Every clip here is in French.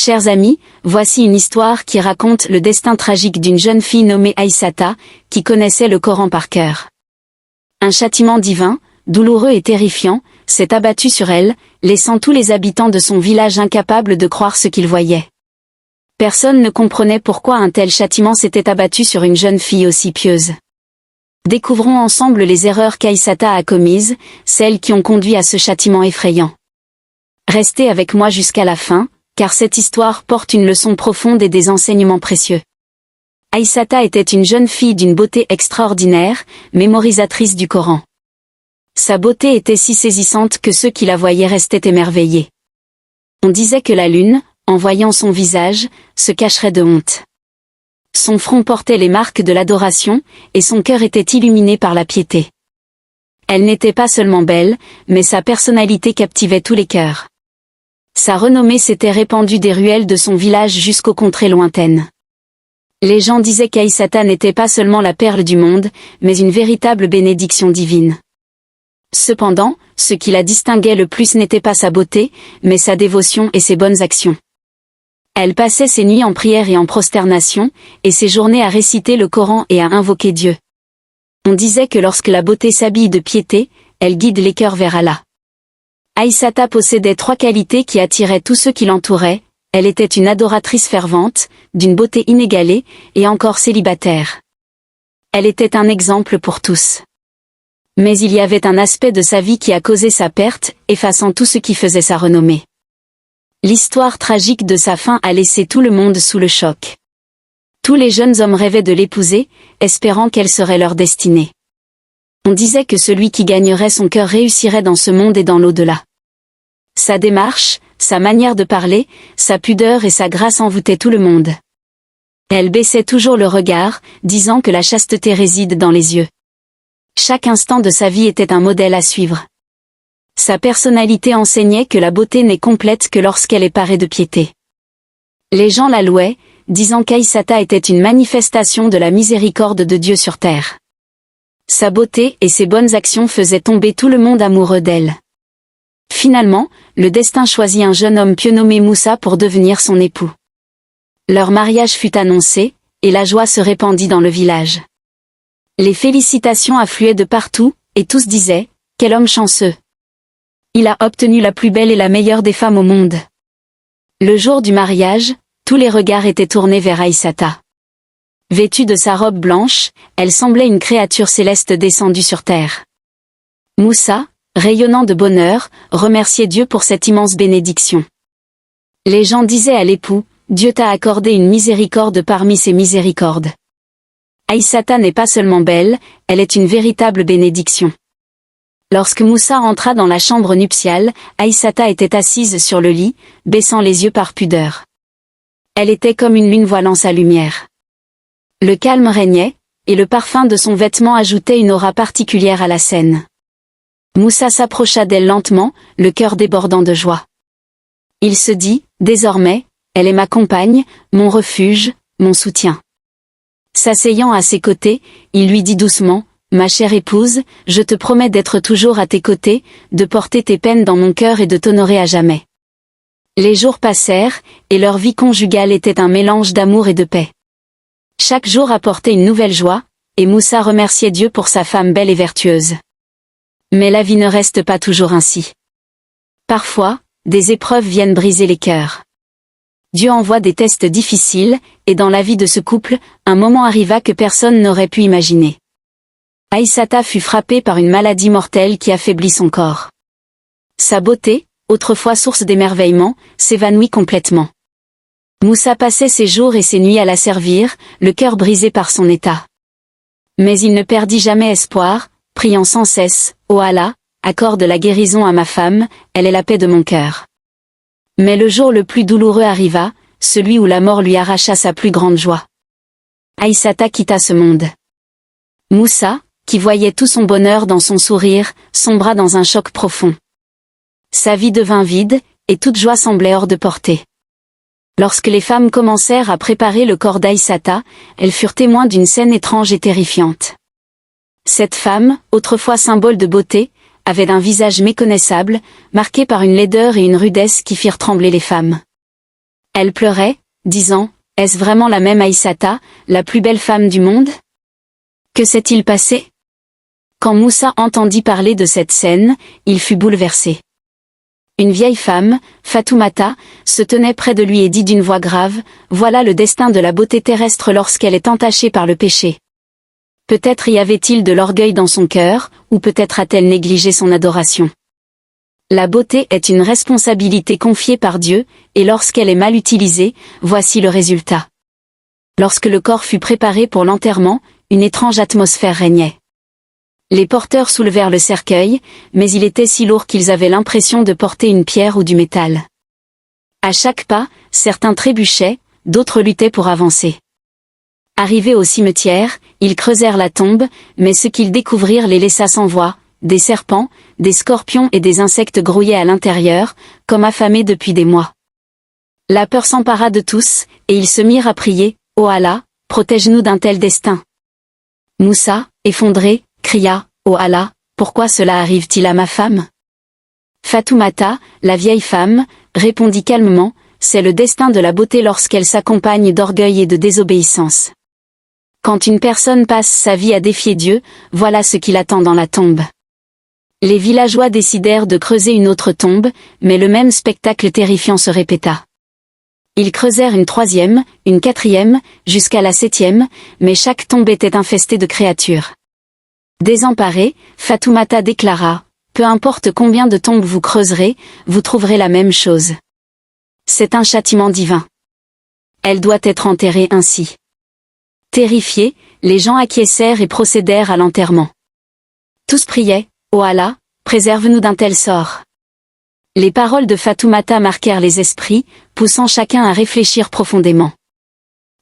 Chers amis, voici une histoire qui raconte le destin tragique d'une jeune fille nommée Aïssata, qui connaissait le Coran par cœur. Un châtiment divin, douloureux et terrifiant, s'est abattu sur elle, laissant tous les habitants de son village incapables de croire ce qu'ils voyaient. Personne ne comprenait pourquoi un tel châtiment s'était abattu sur une jeune fille aussi pieuse. Découvrons ensemble les erreurs qu'Aïssata a commises, celles qui ont conduit à ce châtiment effrayant. Restez avec moi jusqu'à la fin, car cette histoire porte une leçon profonde et des enseignements précieux. Aïssata était une jeune fille d'une beauté extraordinaire, mémorisatrice du Coran. Sa beauté était si saisissante que ceux qui la voyaient restaient émerveillés. On disait que la lune, en voyant son visage, se cacherait de honte. Son front portait les marques de l'adoration, et son cœur était illuminé par la piété. Elle n'était pas seulement belle, mais sa personnalité captivait tous les cœurs. Sa renommée s'était répandue des ruelles de son village jusqu'aux contrées lointaines. Les gens disaient qu'Aïssata n'était pas seulement la perle du monde, mais une véritable bénédiction divine. Cependant, ce qui la distinguait le plus n'était pas sa beauté, mais sa dévotion et ses bonnes actions. Elle passait ses nuits en prière et en prosternation, et ses journées à réciter le Coran et à invoquer Dieu. On disait que lorsque la beauté s'habille de piété, elle guide les cœurs vers Allah. Aïssata possédait 3 qualités qui attiraient tous ceux qui l'entouraient. Elle était une adoratrice fervente, d'une beauté inégalée, et encore célibataire. Elle était un exemple pour tous. Mais il y avait un aspect de sa vie qui a causé sa perte, effaçant tout ce qui faisait sa renommée. L'histoire tragique de sa fin a laissé tout le monde sous le choc. Tous les jeunes hommes rêvaient de l'épouser, espérant qu'elle serait leur destinée. On disait que celui qui gagnerait son cœur réussirait dans ce monde et dans l'au-delà. Sa démarche, sa manière de parler, sa pudeur et sa grâce envoûtaient tout le monde. Elle baissait toujours le regard, disant que la chasteté réside dans les yeux. Chaque instant de sa vie était un modèle à suivre. Sa personnalité enseignait que la beauté n'est complète que lorsqu'elle est parée de piété. Les gens la louaient, disant qu'Aïssata était une manifestation de la miséricorde de Dieu sur terre. Sa beauté et ses bonnes actions faisaient tomber tout le monde amoureux d'elle. Finalement, le destin choisit un jeune homme pieux nommé Moussa pour devenir son époux. Leur mariage fut annoncé, et la joie se répandit dans le village. Les félicitations affluaient de partout, et tous disaient « Quel homme chanceux ! Il a obtenu la plus belle et la meilleure des femmes au monde !» Le jour du mariage, tous les regards étaient tournés vers Aïssata. Vêtue de sa robe blanche, elle semblait une créature céleste descendue sur terre. Moussa, rayonnant de bonheur, remerciait Dieu pour cette immense bénédiction. Les gens disaient à l'époux, « Dieu t'a accordé une miséricorde parmi ses miséricordes. » Aïssata n'est pas seulement belle, elle est une véritable bénédiction. Lorsque Moussa entra dans la chambre nuptiale, Aïssata était assise sur le lit, baissant les yeux par pudeur. Elle était comme une lune voilant sa lumière. Le calme régnait, et le parfum de son vêtement ajoutait une aura particulière à la scène. Moussa s'approcha d'elle lentement, le cœur débordant de joie. Il se dit, désormais, elle est ma compagne, mon refuge, mon soutien. S'asseyant à ses côtés, il lui dit doucement, ma chère épouse, je te promets d'être toujours à tes côtés, de porter tes peines dans mon cœur et de t'honorer à jamais. Les jours passèrent, et leur vie conjugale était un mélange d'amour et de paix. Chaque jour apportait une nouvelle joie, et Moussa remerciait Dieu pour sa femme belle et vertueuse. Mais la vie ne reste pas toujours ainsi. Parfois, des épreuves viennent briser les cœurs. Dieu envoie des tests difficiles, et dans la vie de ce couple, un moment arriva que personne n'aurait pu imaginer. Aïssata fut frappée par une maladie mortelle qui affaiblit son corps. Sa beauté, autrefois source d'émerveillement, s'évanouit complètement. Moussa passait ses jours et ses nuits à la servir, le cœur brisé par son état. Mais il ne perdit jamais espoir, priant sans cesse, « Ô Allah, accorde la guérison à ma femme, elle est la paix de mon cœur. » Mais le jour le plus douloureux arriva, celui où la mort lui arracha sa plus grande joie. Aïssata quitta ce monde. Moussa, qui voyait tout son bonheur dans son sourire, sombra dans un choc profond. Sa vie devint vide, et toute joie semblait hors de portée. Lorsque les femmes commencèrent à préparer le corps d'Aïssata, elles furent témoins d'une scène étrange et terrifiante. Cette femme, autrefois symbole de beauté, avait un visage méconnaissable, marqué par une laideur et une rudesse qui firent trembler les femmes. Elle pleurait, disant, « Est-ce vraiment la même Aïssata, la plus belle femme du monde? Que s'est-il passé ?» Quand Moussa entendit parler de cette scène, il fut bouleversé. Une vieille femme, Fatoumata, se tenait près de lui et dit d'une voix grave, « Voilà le destin de la beauté terrestre lorsqu'elle est entachée par le péché. Peut-être y avait-il de l'orgueil dans son cœur, ou peut-être a-t-elle négligé son adoration. La beauté est une responsabilité confiée par Dieu, et lorsqu'elle est mal utilisée, voici le résultat. » Lorsque le corps fut préparé pour l'enterrement, une étrange atmosphère régnait. Les porteurs soulevèrent le cercueil, mais il était si lourd qu'ils avaient l'impression de porter une pierre ou du métal. À chaque pas, certains trébuchaient, d'autres luttaient pour avancer. Arrivés au cimetière, ils creusèrent la tombe, mais ce qu'ils découvrirent les laissa sans voix, des serpents, des scorpions et des insectes grouillaient à l'intérieur, comme affamés depuis des mois. La peur s'empara de tous, et ils se mirent à prier, « Ô Allah, protège-nous d'un tel destin. » Moussa, effondré, cria, « Ô Allah, pourquoi cela arrive-t-il à ma femme ?» Fatoumata, la vieille femme, répondit calmement, « C'est le destin de la beauté lorsqu'elle s'accompagne d'orgueil et de désobéissance. Quand une personne passe sa vie à défier Dieu, voilà ce qui l'attend dans la tombe. » Les villageois décidèrent de creuser une autre tombe, mais le même spectacle terrifiant se répéta. Ils creusèrent une troisième, une quatrième, jusqu'à la 7e, mais chaque tombe était infestée de créatures. Désemparée, Fatoumata déclara, « Peu importe combien de tombes vous creuserez, vous trouverez la même chose. C'est un châtiment divin. Elle doit être enterrée ainsi. » Terrifiés, les gens acquiescèrent et procédèrent à l'enterrement. Tous priaient, « Ô Allah, préserve-nous d'un tel sort. » Les paroles de Fatoumata marquèrent les esprits, poussant chacun à réfléchir profondément.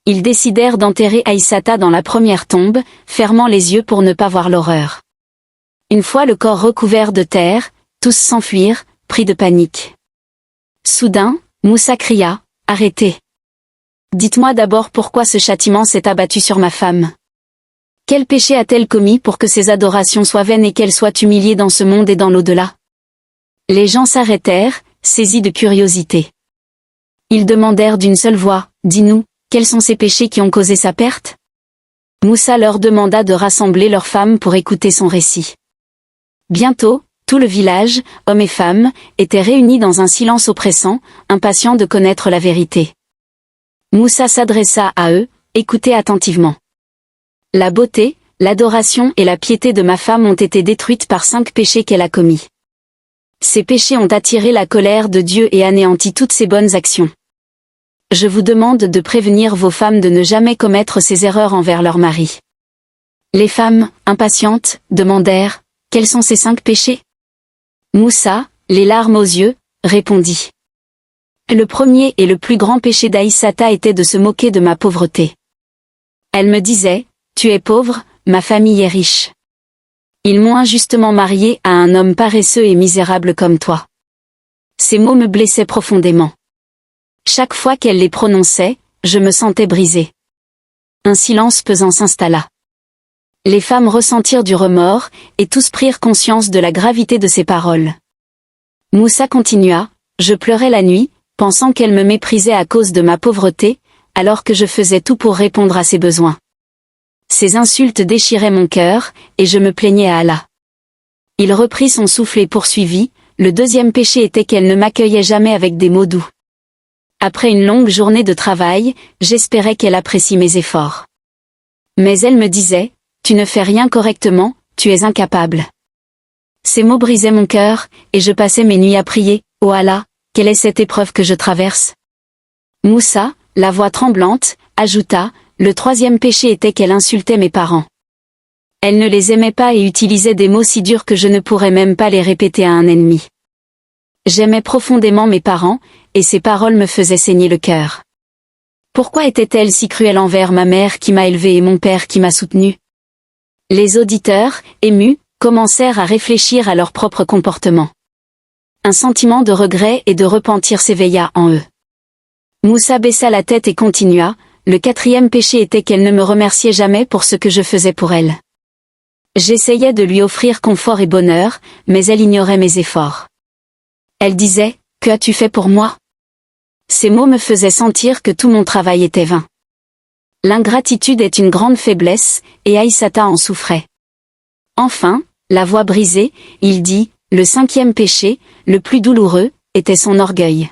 Ils décidèrent d'enterrer Aïssata dans la première tombe, fermant les yeux pour ne pas voir l'horreur. Une fois le corps recouvert de terre, tous s'enfuirent, pris de panique. Soudain, Moussa cria, « Arrêtez! Dites-moi d'abord pourquoi ce châtiment s'est abattu sur ma femme. Quel péché a-t-elle commis pour que ses adorations soient vaines et qu'elle soit humiliée dans ce monde et dans l'au-delà ?» Les gens s'arrêtèrent, saisis de curiosité. Ils demandèrent d'une seule voix, « Dis-nous, quels sont ces péchés qui ont causé sa perte ?» Moussa leur demanda de rassembler leurs femmes pour écouter son récit. Bientôt, tout le village, hommes et femmes, était réuni dans un silence oppressant, impatient de connaître la vérité. Moussa s'adressa à eux, « Écoutez attentivement. La beauté, l'adoration et la piété de ma femme ont été détruites par 5 péchés qu'elle a commis. Ces péchés ont attiré la colère de Dieu et anéanti toutes ses bonnes actions. Je vous demande de prévenir vos femmes de ne jamais commettre ces erreurs envers leur mari. » Les femmes, impatientes, demandèrent, « Quels sont ces 5 péchés ?» Moussa, les larmes aux yeux, répondit. « Le premier et le plus grand péché d'Aïssata était de se moquer de ma pauvreté. Elle me disait, « Tu es pauvre, ma famille est riche. Ils m'ont injustement mariée à un homme paresseux et misérable comme toi. » Ces mots me blessaient profondément. Chaque fois qu'elle les prononçait, je me sentais brisée. Un silence pesant s'installa. Les femmes ressentirent du remords, et tous prirent conscience de la gravité de ces paroles. Moussa continua, « Je pleurais la nuit, pensant qu'elle me méprisait à cause de ma pauvreté, alors que je faisais tout pour répondre à ses besoins. Ces insultes déchiraient mon cœur, et je me plaignais à Allah. » Il reprit son souffle et poursuivit, « Le deuxième péché était qu'elle ne m'accueillait jamais avec des mots doux. Après une longue journée de travail, j'espérais qu'elle apprécie mes efforts. Mais elle me disait, « Tu ne fais rien correctement, tu es incapable. » Ces mots brisaient mon cœur, et je passais mes nuits à prier, « Oh Allah, quelle est cette épreuve que je traverse ?» Moussa, la voix tremblante, ajouta, « Le troisième péché était qu'elle insultait mes parents. Elle ne les aimait pas et utilisait des mots si durs que je ne pourrais même pas les répéter à un ennemi. J'aimais profondément mes parents, et ces paroles me faisaient saigner le cœur. Pourquoi était-elle si cruelle envers ma mère qui m'a élevée et mon père qui m'a soutenue ?» Les auditeurs, émus, commencèrent à réfléchir à leur propre comportement. Un sentiment de regret et de repentir s'éveilla en eux. Moussa baissa la tête et continua, « Le quatrième péché était qu'elle ne me remerciait jamais pour ce que je faisais pour elle. J'essayais de lui offrir confort et bonheur, mais elle ignorait mes efforts. Elle disait, « Que as-tu fait pour moi ? Ces mots me faisaient sentir que tout mon travail était vain. L'ingratitude est une grande faiblesse, et Aïssata en souffrait. Enfin, la voix brisée, il dit, le 5e péché, le plus douloureux, était son orgueil.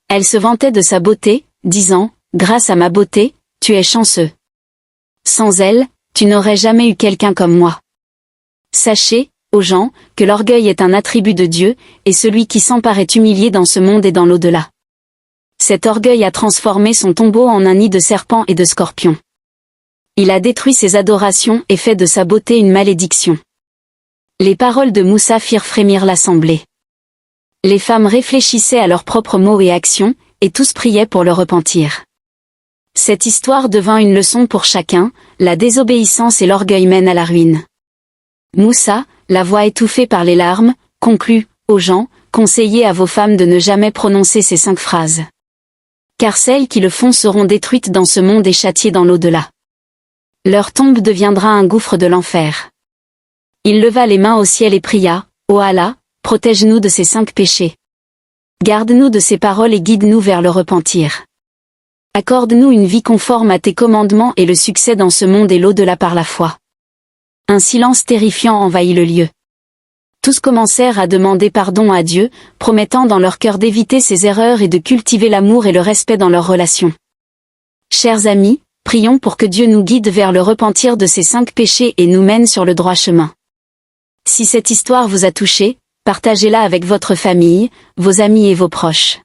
Elle se vantait de sa beauté, disant, grâce à ma beauté, tu es chanceux. Sans elle, tu n'aurais jamais eu quelqu'un comme moi. Sachez, ô gens, que l'orgueil est un attribut de Dieu, et celui qui s'empare est humilié dans ce monde et dans l'au-delà. Cet orgueil a transformé son tombeau en un nid de serpents et de scorpions. Il a détruit ses adorations et fait de sa beauté une malédiction. Les paroles de Moussa firent frémir l'assemblée. Les femmes réfléchissaient à leurs propres mots et actions, et tous priaient pour le repentir. Cette histoire devint une leçon pour chacun, la désobéissance et l'orgueil mènent à la ruine. Moussa, la voix étouffée par les larmes, conclut, aux gens, conseillez à vos femmes de ne jamais prononcer ces 5 phrases. Car celles qui le font seront détruites dans ce monde et châtiées dans l'au-delà. Leur tombe deviendra un gouffre de l'enfer. Il leva les mains au ciel et pria, ô Allah, protège-nous de ces 5 péchés. Garde-nous de ces paroles et guide-nous vers le repentir. Accorde-nous une vie conforme à tes commandements et le succès dans ce monde et l'au-delà par la foi. Un silence terrifiant envahit le lieu. Tous commencèrent à demander pardon à Dieu, promettant dans leur cœur d'éviter ses erreurs et de cultiver l'amour et le respect dans leurs relations. Chers amis, prions pour que Dieu nous guide vers le repentir de ces 5 péchés et nous mène sur le droit chemin. Si cette histoire vous a touché, partagez-la avec votre famille, vos amis et vos proches.